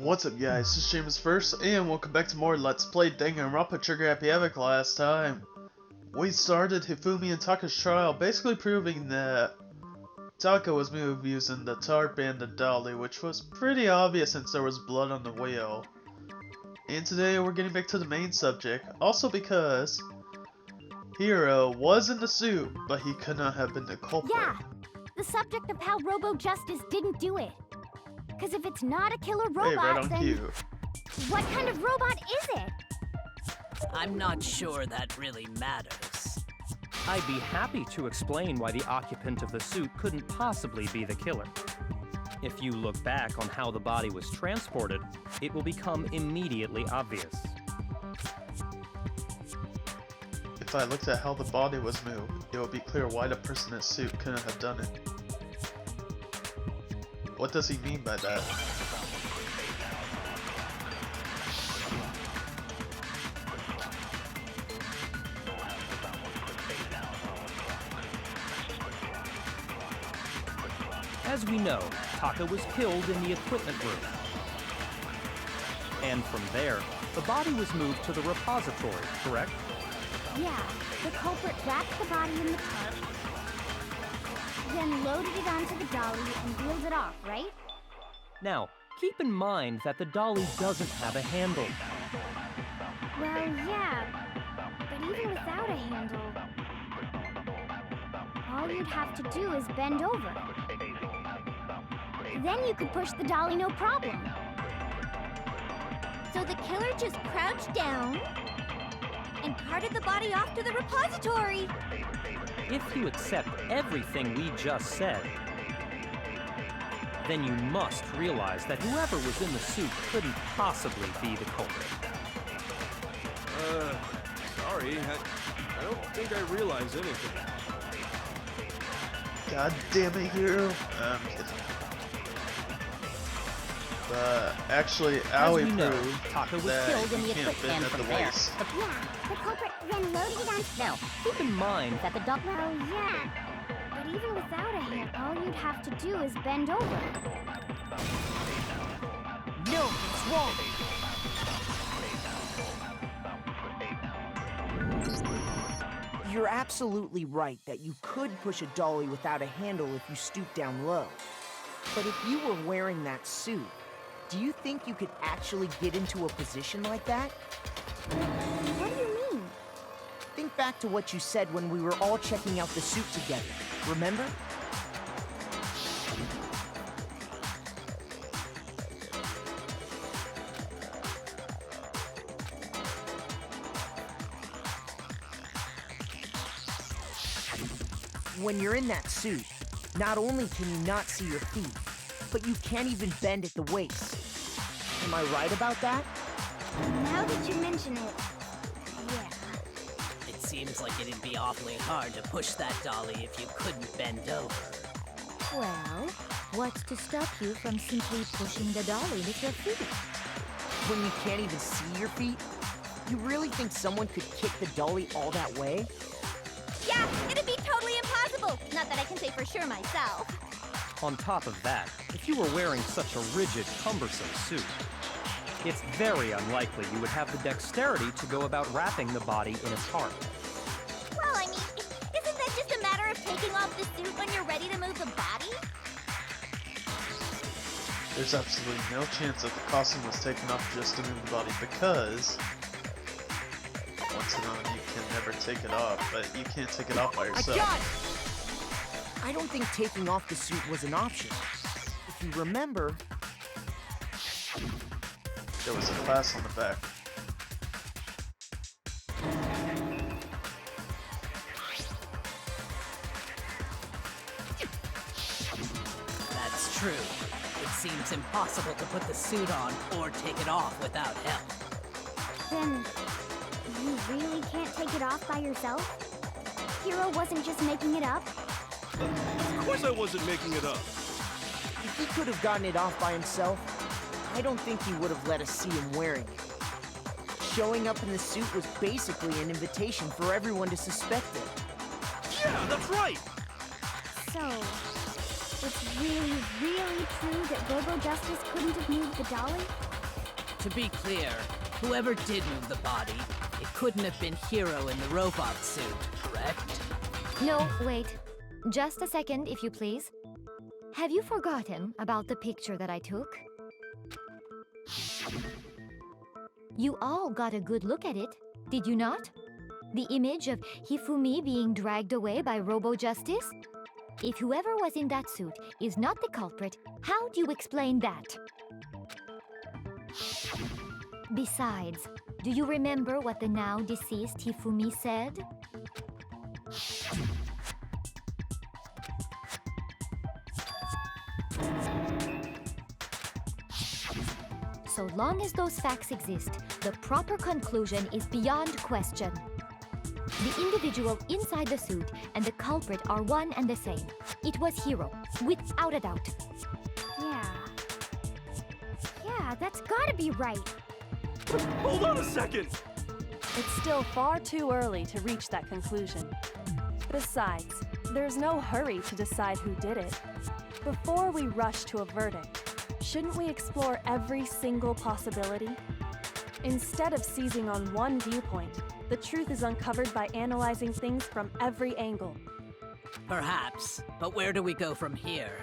What's up guys, this is James First, and welcome back to more Let's Play Danganronpa Trigger Happy Havoc. Last time, we started Hifumi and Taka's trial, basically proving that Taka was moved using the tarp and the dolly, which was pretty obvious since there was blood on the wheel. And today we're getting back to the main subject, also because Hiro was in the suit, but he could not have been the culprit. Yeah, the subject of how Robo-Justice didn't do it. Because if it's not a killer robot, hey, right on then cue. what kind of robot is it? I'm not sure that really matters. I'd be happy to explain why the occupant of the suit couldn't possibly be the killer. If you look back on how the body was transported, it will become immediately obvious. If I looked at how the body was moved, it would be clear why the person in the suit couldn't have done it. What does he mean by that? As we know, Taka was killed in the equipment room. And from there, the body was moved to the repository, correct? Yeah, the culprit wrapped the body in the tarp, then loaded it onto the dolly and wheeled it off, right? Now, keep in mind that the dolly doesn't have a handle. Well, yeah, but even without a handle, all you'd have to do is bend over. Then you could push the dolly no problem. So the killer just crouched down and carted the body off to the repository. If you accept everything we just said, then you must realize that whoever was in the suit couldn't possibly be the culprit. Sorry, I don't think I realize anything. God damn it, Hiro. I'm kidding. But actually, Aoi proved Taka was that killed you in the can't equipment bend at from the there. waist. Yeah, the culprit then loaded it on. Now, keep in mind that the dolly... Well, yeah, but even without a hand, all you'd have to do is bend over. No, it's wrong. You're absolutely right that you could push a dolly without a handle if you stoop down low. But if you were wearing that suit, do you think you could actually get into a position like that? What do you mean? Think back to what you said when we were all checking out the suit together. Remember? When you're in that suit, not only can you not see your feet, but you can't even bend at the waist. Am I right about that? Now that you mention it, yeah. It seems like it'd be awfully hard to push that dolly if you couldn't bend over. Well, what's to stop you from simply pushing the dolly with your feet? When you can't even see your feet? You really think someone could kick the dolly all that way? Yeah, it'd be totally impossible. Not that I can say for sure myself. On top of that, if you were wearing such a rigid, cumbersome suit, it's very unlikely you would have the dexterity to go about wrapping the body in a tarp. Well, I mean, isn't that just a matter of taking off the suit when you're ready to move the body? There's absolutely no chance that the costume was taken off just to move the body because once and on you can never take it off, but you can't take it off by I yourself. got it! I don't think taking off the suit was an option. If you remember, There was a class on the back. That's true. It seems impossible to put the suit on or take it off without help. Then, you really can't take it off by yourself? Hiro wasn't just making it up? Of course I wasn't making it up. if he could have gotten it off by himself, I don't think he would have let us see him wearing it. Showing up in the suit was basically an invitation for everyone to suspect it. Yeah, that's right! So, it's really, really true that Robo-Justice couldn't have moved the dolly? To be clear, whoever did move the body, it couldn't have been Hiro in the robot suit, correct? No, wait. Just a second, if you please. Have you forgotten about the picture that I took? You all got a good look at it, did you not? The image of Hifumi being dragged away by Robo-Justice? If whoever was in that suit is not the culprit, how do you explain that? Besides, do you remember what the now deceased Hifumi said? So long as those facts exist, the proper conclusion is beyond question. The individual inside the suit and the culprit are one and the same. It was Hiro, without a doubt. Yeah, that's gotta be right. Hold on a second! It's still far too early to reach that conclusion. Besides, there's no hurry to decide who did it. Before we rush to a verdict, shouldn't we explore every single possibility? Instead of seizing on one viewpoint, the truth is uncovered by analyzing things from every angle. Perhaps, but where do we go from here?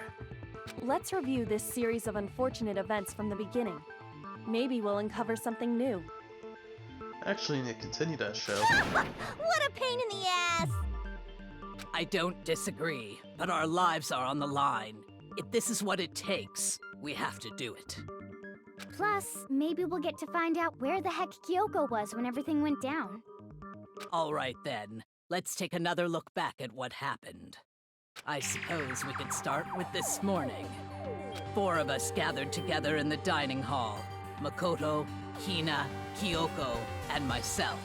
Let's review this series of unfortunate events from the beginning. Maybe we'll uncover something new. Actually, need to continue that show. What a pain in the ass! I don't disagree, but our lives are on the line. If this is what it takes, we have to do it. Plus, maybe we'll get to find out where the heck Kyoko was when everything went down. All right then, let's take another look back at what happened. I suppose we could start with this morning. 4 of us gathered together in the dining hall. Makoto, Hina, Kyoko, and myself.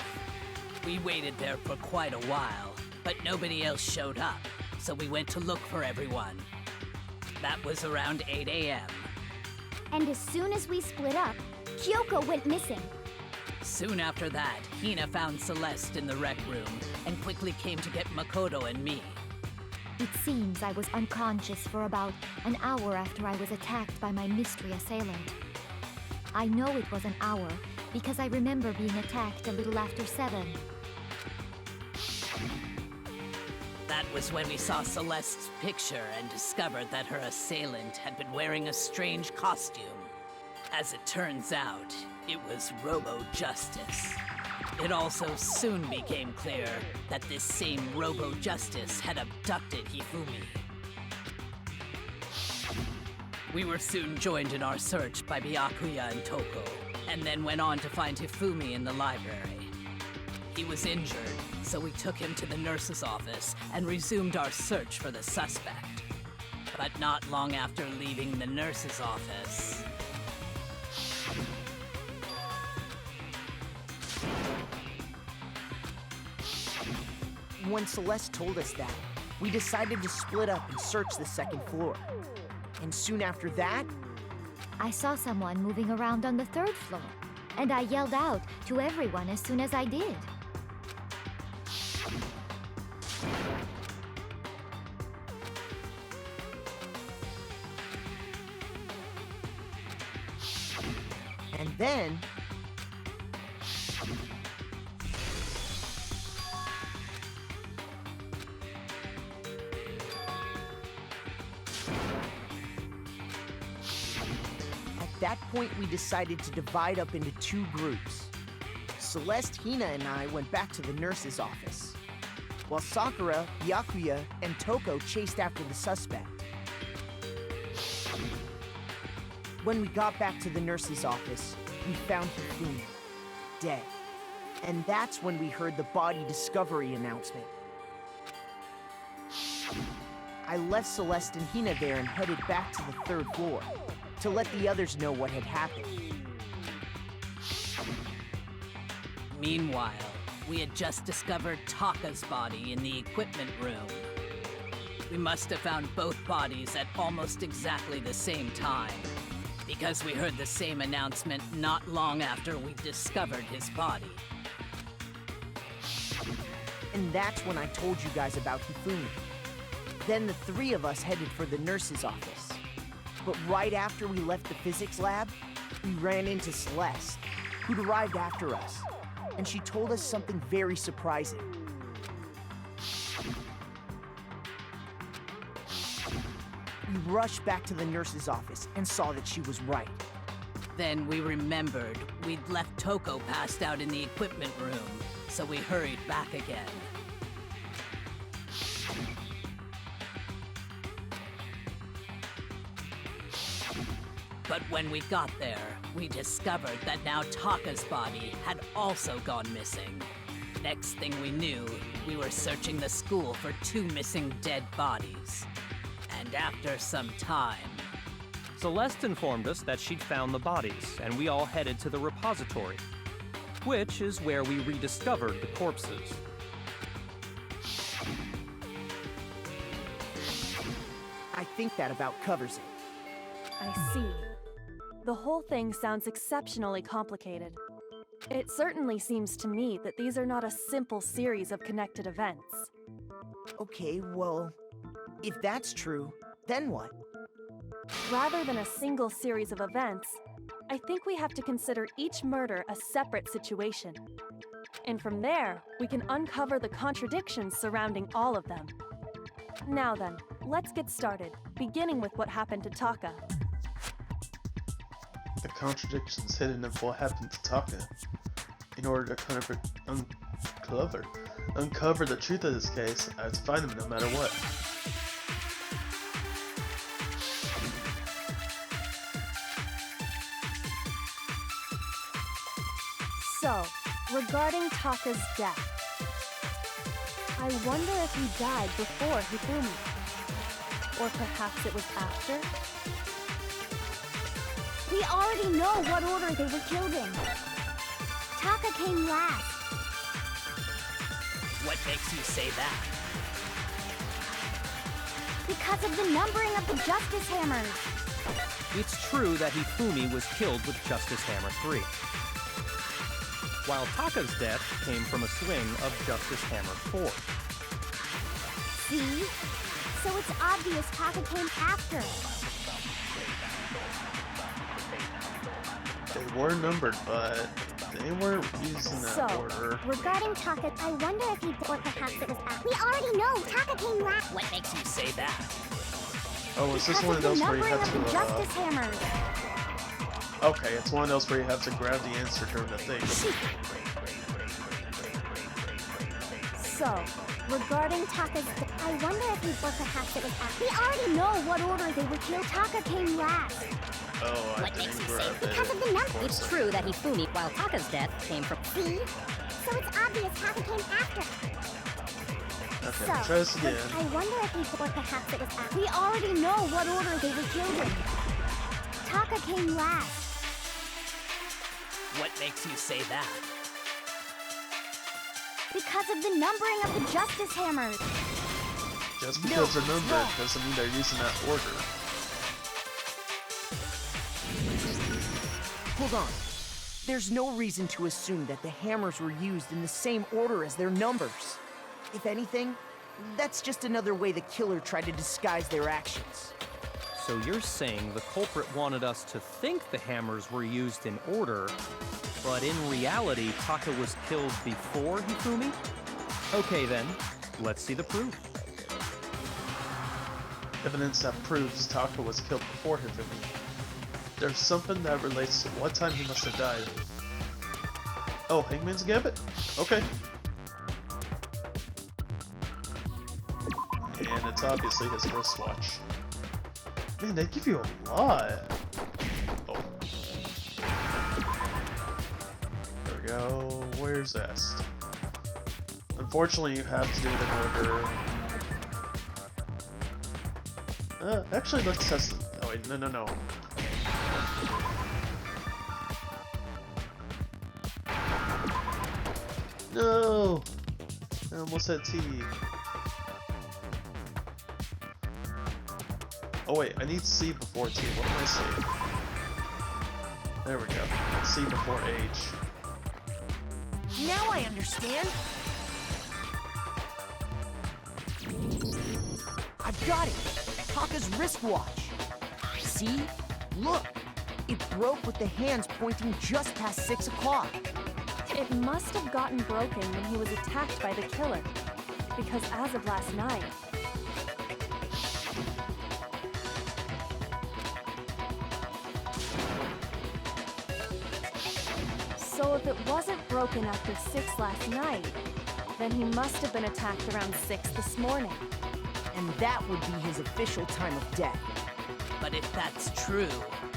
We waited there for quite a while, but nobody else showed up, so we went to look for everyone. That was around 8 a.m. And as soon as we split up, Kyoko went missing. Soon after that, Hina found Celeste in the rec room and quickly came to get Makoto and me. It seems I was unconscious for about an hour after I was attacked by my mystery assailant. I know it was an hour because I remember being attacked a little after 7. That was when we saw Celeste's picture and discovered that her assailant had been wearing a strange costume. As it turns out, it was Robo-Justice. It also soon became clear that this same Robo-Justice had abducted Hifumi. We were soon joined in our search by Byakuya and Toko, and then went on to find Hifumi in the library. He was injured, so we took him to the nurse's office and resumed our search for the suspect. But not long after leaving the nurse's office... When Celeste told us that, we decided to split up and search the second floor. And soon after that, I saw someone moving around on the 3rd floor, and I yelled out to everyone as soon as I did. and then... At that point, we decided to divide up into 2 groups. Celeste, Hina, and I went back to the nurse's office, while Sakura, Byakuya, and Toko chased after the suspect. When we got back to the nurse's office, we found Hifumi, dead. And that's when we heard the body discovery announcement. I left Celeste and Hina there and headed back to the 3rd floor to let the others know what had happened. Meanwhile, we had just discovered Taka's body in the equipment room. We must have found both bodies at almost exactly the same time, because we heard the same announcement not long after we discovered his body. And that's when I told you guys about Hifumi. Then the 3 of us headed for the nurse's office. But right after we left the physics lab, we ran into Celeste, who'd arrived after us, and she told us something very surprising. We rushed back to the nurse's office and saw that she was right. Then we remembered we'd left Toko passed out in the equipment room, so we hurried back again. But when we got there, we discovered that now Taka's body had also gone missing. Next thing we knew, we were searching the school for 2 missing dead bodies. And after some time... Celeste informed us that she'd found the bodies, and we all headed to the repository, which is where we rediscovered the corpses. I think that about covers it. I see. The whole thing sounds exceptionally complicated. It certainly seems to me that these are not a simple series of connected events. Okay, well, if that's true, then what? Rather than a single series of events, I think we have to consider each murder a separate situation. And from there, we can uncover the contradictions surrounding all of them. Now then, let's get started, beginning with what happened to Taka. The contradictions hidden in what happened to Taka. In order to uncover the truth of this case, I have to find them no matter what. So, regarding Taka's death, I wonder if he died before Hifumi. Or perhaps it was after? We already know what order they were killed in. Taka came last. What makes you say that? Because of the numbering of the Justice Hammers. It's true that Hifumi was killed with Justice Hammer 3, while Taka's death came from a swing of Justice Hammer 4. See? So it's obvious Taka came after. They were numbered, but they weren't used in that order. Regarding Taka, I wonder if he... Or perhaps it was after. We already know Taka came last. What makes you say that? Oh, is this one of those where you have the Justice to, Hammers. Okay, it's one of those where you have to grab the answer during the thing. So, regarding Taka's death, I wonder if he... Or perhaps it was after. We already know what order they were killed. Taka came last. Oh, I didn't grab it. Because of the number. It's true that Hifumi, while Taka's death came from... See? So it's obvious Taka came after. Okay, So, try this again. I wonder if he... Or perhaps it was after. We already know what order they were killed in. Taka came last. What makes you say that? Because of the numbering of the Justice Hammers. Just because they're numbered doesn't mean they're using that order. Hold on. There's no reason to assume that the hammers were used in the same order as their numbers. If anything, that's just another way the killer tried to disguise their actions. So you're saying the culprit wanted us to think the hammers were used in order, but in reality, Taka was killed before Hifumi? Okay then, let's see the proof. Evidence that proves Taka was killed before Hifumi. There's something that relates to what time he must have died. Oh, Hangman's Gambit? Okay. And it's obviously his wristwatch. Man, they give you a lot. Oh. There we go. Where's Est? Unfortunately, you have to do it in order. Actually, let's test it. Oh wait, no. No! I almost said T. Oh wait, I need C before T. What am I saying? There we go. C before H. Now I understand. I've got it. Taka's wristwatch. See? Look. It broke with the hands pointing just past 6 o'clock. It must have gotten broken when he was attacked by the killer. Because as of last night, so if it wasn't broken after 6 last night, then he must have been attacked around 6 this morning. And that would be his official time of death. But if that's true,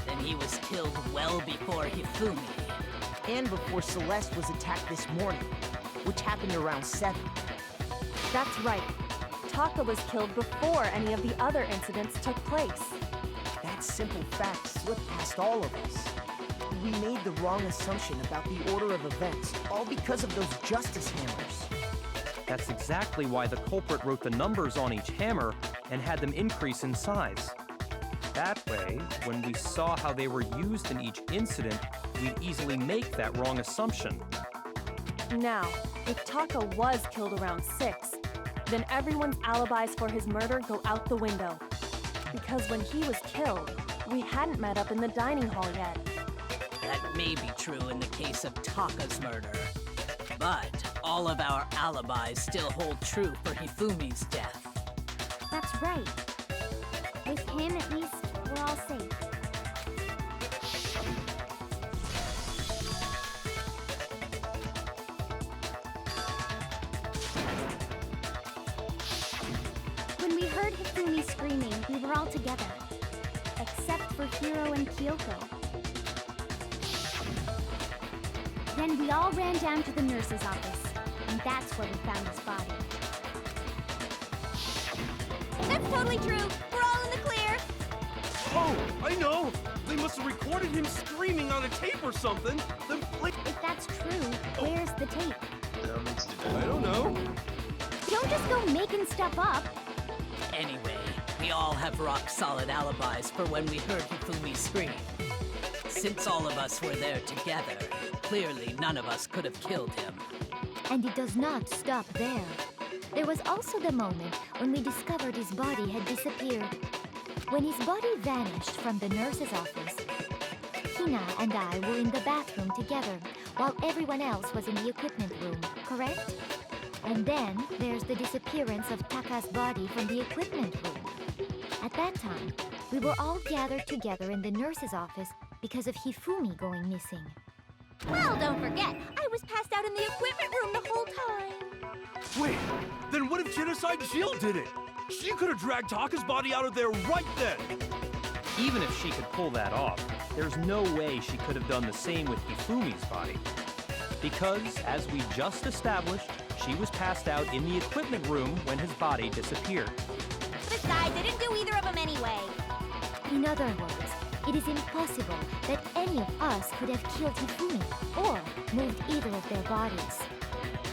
then he was killed well before Hifumi. And before Celeste was attacked this morning, which happened around 7. That's right. Taka was killed before any of the other incidents took place. That simple fact slipped past all of us. We made the wrong assumption about the order of events, all because of those justice hammers. That's exactly why the culprit wrote the numbers on each hammer and had them increase in size. That way, when we saw how they were used in each incident, we'd easily make that wrong assumption. Now, if Taka was killed around 6, then everyone's alibis for his murder go out the window. Because when he was killed, we hadn't met up in the dining hall yet. That may be true in the case of Taka's murder. But all of our alibis still hold true for Hifumi's death. That's right. With him, at least, we're all safe. When we heard Hifumi screaming, we were all together. Except for Hiro and Kyoko. Then we all ran down to the nurse's office, and that's where we found his body. That's totally true! We're all in the clear! Oh, I know! They must have recorded him screaming on a tape or something. Then play. If that's true, where's the tape? That needs to do. I don't know. Don't just go making stuff up! Anyway, we all have rock-solid alibis for when we heard Hifumi scream. Since all of us were there together, clearly none of us could have killed him. And it does not stop there. There was also the moment when we discovered his body had disappeared. When his body vanished from the nurse's office, Hina and I were in the bathroom together, while everyone else was in the equipment room, correct? And then there's the disappearance of Taka's body from the equipment room. At that time, we were all gathered together in the nurse's office because of Hifumi going missing. Well, don't forget, I was passed out in the equipment room the whole time. Wait, then what if Genocide Jill did it? She could have dragged Taka's body out of there right then. Even if she could pull that off, there's no way she could have done the same with Hifumi's body. Because, as we just established, she was passed out in the equipment room when his body disappeared. Besides, I didn't do either of them anyway. In other words, it is impossible that any of us could have killed Hifumi or moved either of their bodies.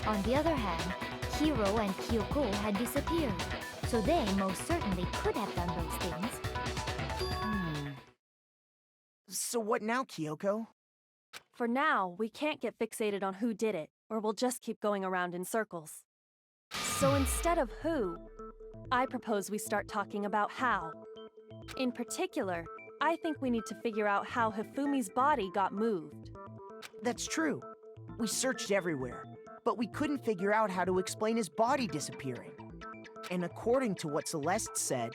On the other hand, Hiro and Kyoko had disappeared, so they most certainly could have done those things. So what now, Kyoko? For now, we can't get fixated on who did it, or we'll just keep going around in circles. So instead of who, I propose we start talking about how. In particular, I think we need to figure out how Hifumi's body got moved. That's true. We searched everywhere, but we couldn't figure out how to explain his body disappearing. And according to what Celeste said,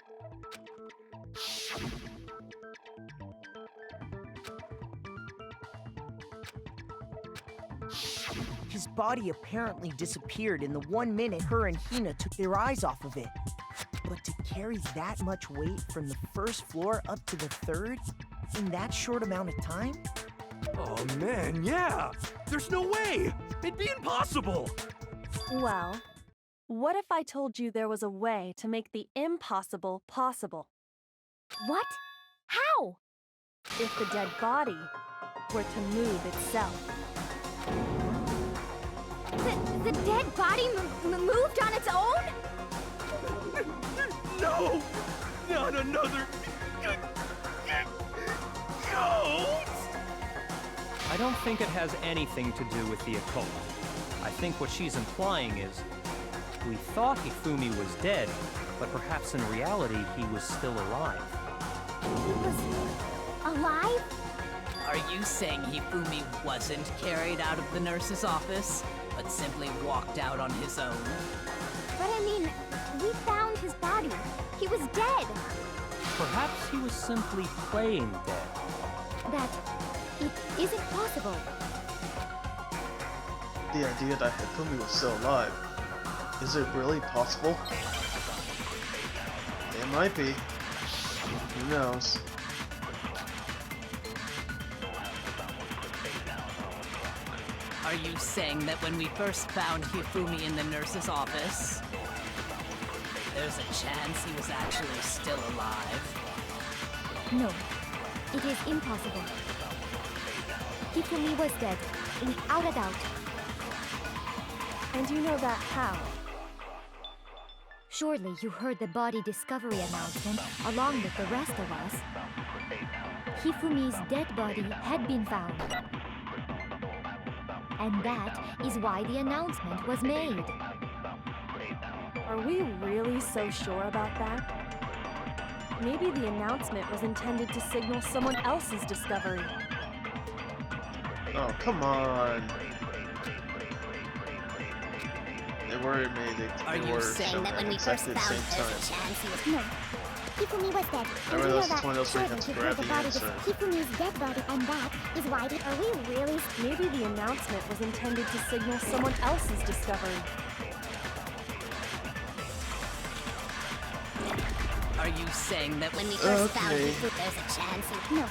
his body apparently disappeared in the 1 minute her and Hina took their eyes off of it. But to carry that much weight from the first floor up to the 3rd in that short amount of time? Oh man, yeah! There's no way! It'd be impossible! Well, what if I told you there was a way to make the impossible possible? What? How? If the dead body were to move itself. The dead body moved on its own? No! Not another... ghost! I don't think it has anything to do with the occult. I think what she's implying is, we thought Hifumi was dead, but perhaps in reality he was still alive. He was alive? Are you saying Hifumi wasn't carried out of the nurse's office, but simply walked out on his own? But I mean, we found his body. He was dead. Perhaps he was simply playing dead. That it isn't possible. The idea that Hifumi was still alive. Is it really possible? It might be. Who knows? Are you saying that when we first found Hifumi in the nurse's office, there's a chance he was actually still alive? No, it is impossible. Hifumi was dead, without a doubt. And you know that how? Surely you heard the body discovery announcement along with the rest of us. Hifumi's dead body had been found. And that is why the announcement was made. Are we really so sure about that? Maybe the announcement was intended to signal someone else's discovery. Oh, come on. They were made it. Are They you were saying shown that at when we first exactly the found same there's a time. chance he was... No. Hifumi was dead. I realized it's one of those where you have to surely grab heard the body answer. Hifumi's dead body, and that is why the... Are we really... Maybe the announcement was intended to signal someone else's discovery. Are you saying that When we first found Okay. Hifumi, there's a chance he... No.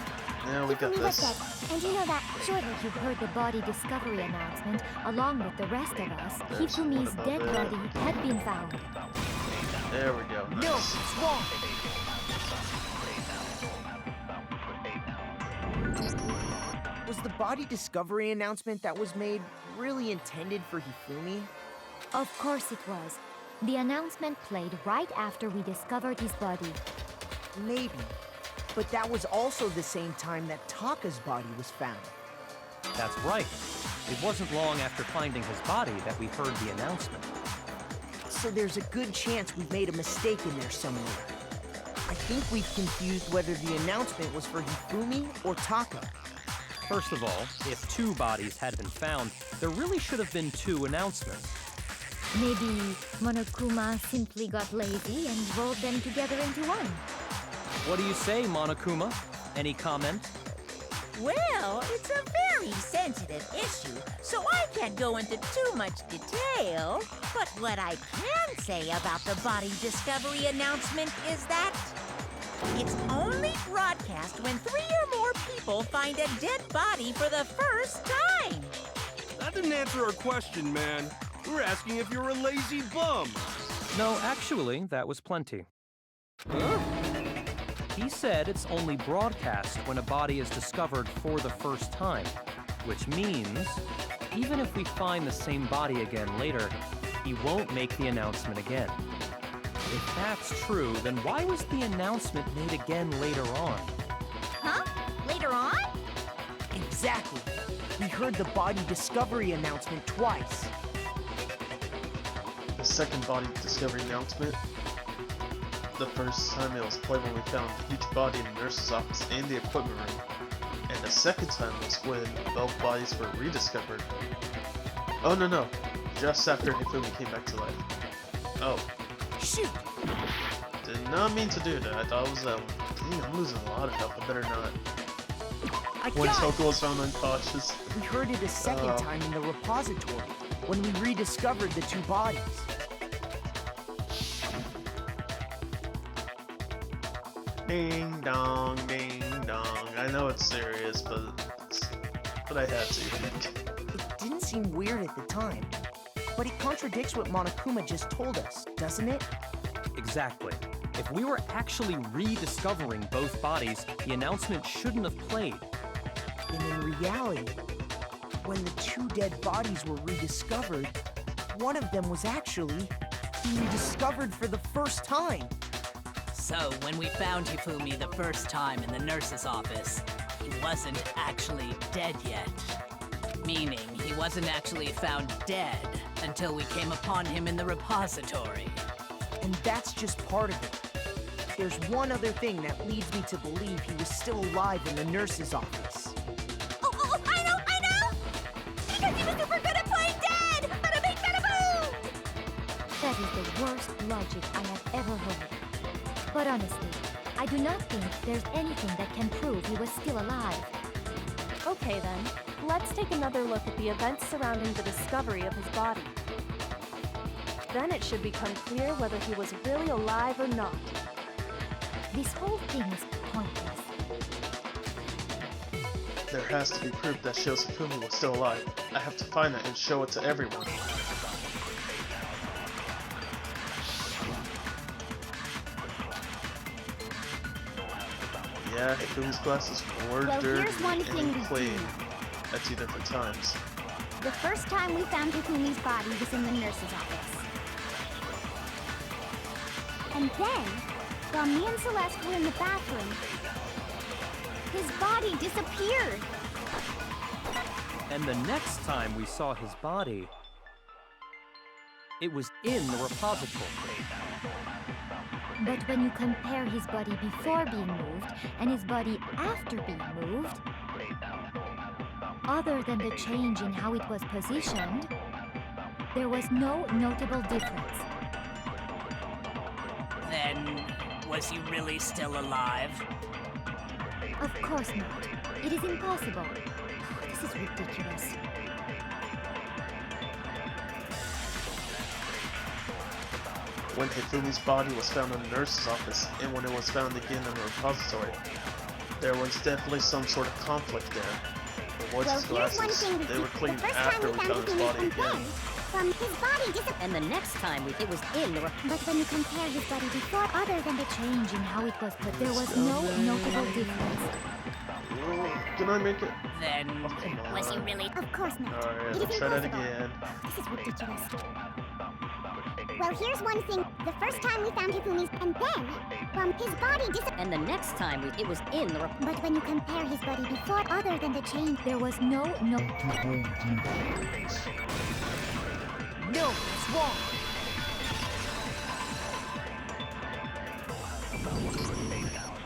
Now we got Hifumi was this. dead. And you know that... Surely you heard the body discovery announcement along with the rest of us. There's Hifumi's one dead above body had been found. There we go. No, Nice. it's wrong. Was the body discovery announcement that was made really intended for Hifumi? Of course it was. The announcement played right after we discovered his body. Maybe. But that was also the same time that Taka's body was found. That's right. It wasn't long after finding his body that we heard the announcement. So there's a good chance we've made a mistake in there somewhere. I think we've confused whether the announcement was for Hifumi or Taka. First of all, if two bodies had been found, there really should have been two announcements. Maybe Monokuma simply got lazy and rolled them together into one. What do you say, Monokuma? Any comment? Well, it's a very sensitive issue, so I can't go into too much detail. But what I can say about the body discovery announcement is that it's only broadcast when 3 or more people find a dead body for the first time. That didn't answer our question, man. We were asking if you're a lazy bum. No, actually, that was plenty. He said it's only broadcast when a body is discovered for the first time, which means even if we find the same body again later, he won't make the announcement again. If that's true, then why was the announcement made again later on? Huh? Later on? Exactly. We heard the body discovery announcement twice. The second body discovery announcement. The first time it was played when we found each body in the nurse's office and the equipment room. And the second time was when both bodies were rediscovered. Oh no. Just after Hifumi came back to life. Oh. Shoot! Did not mean to do that. I thought it was that one. Dang, I'm losing a lot of health. I better not. When got it! Toko was found unconscious. We heard it a second time in the repository, when we rediscovered the two bodies. Ding dong, ding dong. I know it's serious, but I had to. It didn't seem weird at the time, but it contradicts what Monokuma just told us, doesn't it? Exactly. If we were actually rediscovering both bodies, the announcement shouldn't have played. And in reality, when the two dead bodies were rediscovered, one of them was actually being discovered for the first time. So, when we found Hifumi the first time in the nurse's office, he wasn't actually dead yet. Meaning, he wasn't actually found dead until we came upon him in the repository. And that's just part of it. There's one other thing that leads me to believe he was still alive in the nurse's office. the worst logic I have ever heard. But honestly, I do not think there's anything that can prove he was still alive. Okay then, let's take another look at the events surrounding the discovery of his body. Then it should become clear whether he was really alive or not. This whole thing is pointless. There has to be proof that shows Hifumi was still alive. I have to find it and show it to everyone. Yeah, Hifumi's glasses were Well, dirty here's one thing and we clean do. at 2 different times. The first time we found Hifumi's body was in the nurse's office. And then, while me and Celeste were in the bathroom, his body disappeared. And the next time we saw his body, it was in the repository. But when you compare his body before being moved and his body after being moved, other than the change in how it was positioned, there was no notable difference. Then, was he really still alive? Of course not. It is impossible. This is ridiculous. When Hifumi's body was found in the nurse's office and when it was found again in the repository, there was definitely some sort of conflict there. It was his glasses. They were clean after we found his body again. His body disappeared. And the next time it was in the But when you compare his body before, other than the change in how it was put, there was no notable difference. Can I make it? Then, Oh, come on. Was he really? Of course not. Alright, It let's is try that impossible. again. This is ridiculous. Well, here's one thing. The first time we found Hifumi's, and then, his body disappeared. And the next time it was in the But when you compare his body before, other than the change, there was no. No, it's wrong.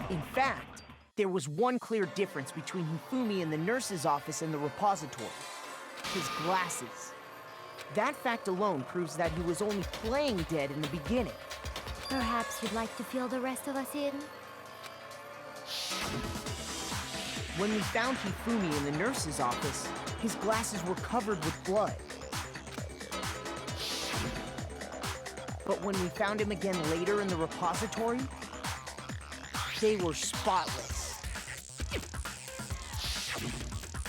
In fact, there was one clear difference between Hifumi in the nurse's office and the repository. His glasses. That fact alone proves that he was only playing dead in the beginning. Perhaps you'd like to fill the rest of us in? When we found Hifumi in the nurse's office, his glasses were covered with blood. But when we found him again later in the repository, they were spotless.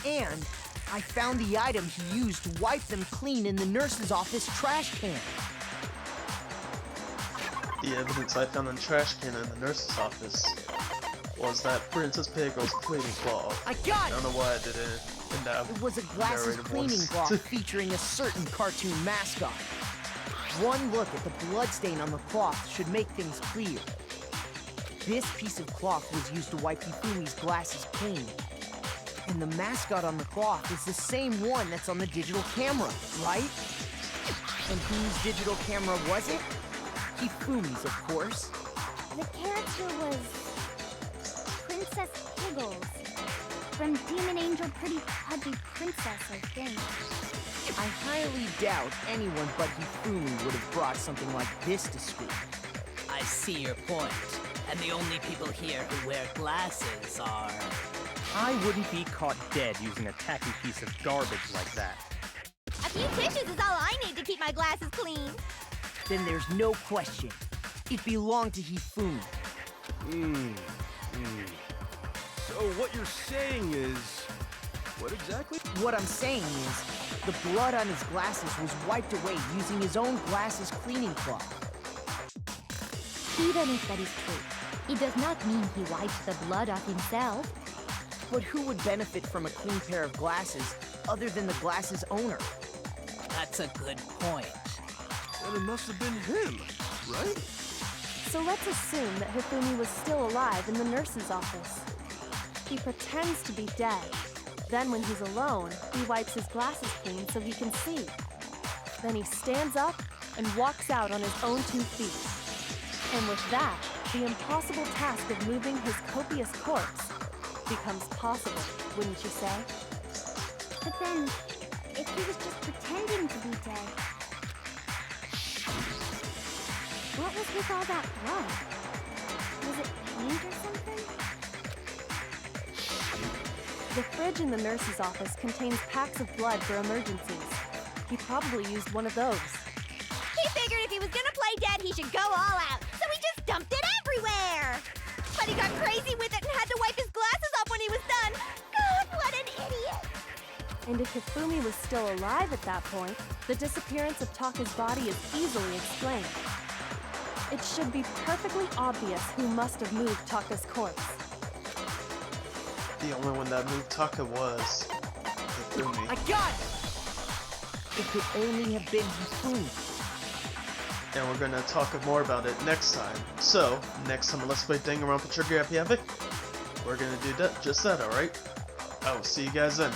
And I found the item he used to wipe them clean in the nurse's office trash can. The evidence I found in the trash can in the nurse's office was that Princess Pickle's cleaning cloth. I got I don't know why I did it in that It was a glasses narrated cleaning voice. cloth featuring a certain cartoon mascot. One look at the bloodstain on the cloth should make things clear. This piece of cloth was used to wipe Hifumi's glasses clean. And the mascot on the cloth is the same one that's on the digital camera, right? And whose digital camera was it? Hifumi's, of course. The character was Princess Piggles from Demon Angel Pretty Pudgy Princess, I think. I highly doubt anyone but Hifumi would have brought something like this to school. I see your point. And the only people here who wear glasses are... I wouldn't be caught dead using a tacky piece of garbage like that. A few tissues is all I need to keep my glasses clean. Then there's no question. It belonged to Hifumi. So what you're saying is... What exactly? What I'm saying is, the blood on his glasses was wiped away using his own glasses cleaning cloth. Even if that is true, it does not mean he wiped the blood off himself. But who would benefit from a clean pair of glasses other than the glasses owner? That's a good point. Then it must have been him, right? So let's assume that Hifumi was still alive in the nurse's office. He pretends to be dead. Then when he's alone, he wipes his glasses clean so he can see. Then he stands up and walks out on his own 2 feet. And with that, the impossible task of moving his copious corpse becomes possible, wouldn't you say? But then, if he was just pretending to be dead, What was with all that blood? Was it paint or something? The fridge in the nurse's office contains packs of blood for emergencies. He probably used one of those. He figured if he was gonna play dead, he should go all out, so he just dumped it everywhere! But he got crazy with it and had to wipe his glasses off when he was done! God, what an idiot! And if Hifumi was still alive at that point, the disappearance of Taka's body is easily explained. It should be perfectly obvious who must have moved Taka's corpse. The only one that moved Taka was Hifumi. I got it! It could only have been Hifumi. And we're gonna talk more about it next time. So, next time on Let's Play Danganronpa Trigger Happy Havoc, we're gonna do that, just that, alright? I will see you guys then.